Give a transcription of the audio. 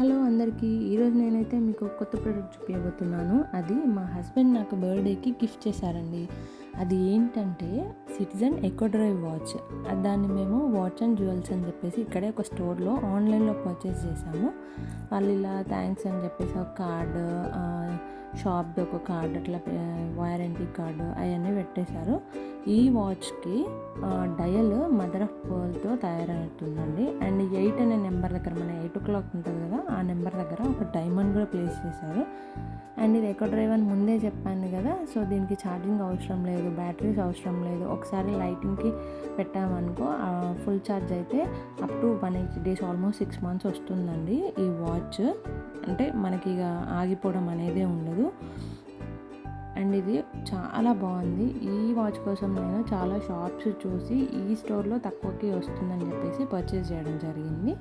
Hello అందరికీ. ఈరోజు నేనైతే మీకు కొత్త ప్రోడక్ట్ చూపించబోతున్నాను. అది మా హస్బెండ్ నాకు బర్త్డేకి గిఫ్ట్ చేశారండి. అది ఏంటంటే సిటిజన్ ఎకో డ్రైవ్ వాచ్. దాన్ని మేము వాచ్ అండ్ జ్యువెల్స్ అని చెప్పేసి ఇక్కడే ఒక స్టోర్లో ఆన్లైన్లో పర్చేస్ చేసాము. వాళ్ళు ఇలా థ్యాంక్స్ అని చెప్పేసి ఒక కార్డు, షాప్ది ఒక కార్డు, అట్లా వారంటీ కార్డు అవన్నీ పెట్టేశారు. ఈ వాచ్కి డయల్ మదర్ ఆఫ్ పర్ల్తో తయారైనట్టుందండి. అండ్ 8 అనే నెంబర్ దగ్గర, మన 8 o'clock ఉంటుంది కదా, ఆ నెంబర్ దగ్గర ఒక డైమండ్ కూడా ప్లేస్ చేశారు. అండ్ ఇది ఎకో డ్రైవ్ అని ముందే చెప్పాను కదా, సో దీనికి ఛార్జింగ్ అవసరం లేదు, బ్యాటరీస్ అవసరం లేదు. ఒకసారి లైటింగ్కి పెట్టామనుకో ఫుల్ ఛార్జ్ అయితే up to 180 days, almost 6 months వస్తుందండి ఈ వాచ్. అంటే మనకి ఇక ఆగిపోవడం అనేదే ఉండదు. అండ్ ఇది చాలా బాగుంది. ఈ వాచ్ కోసం నేను చాలా షాప్స్ చూసి ఈ స్టోర్లో తక్కువకి వస్తుందని చెప్పేసి పర్చేస్ చేయడం జరిగింది.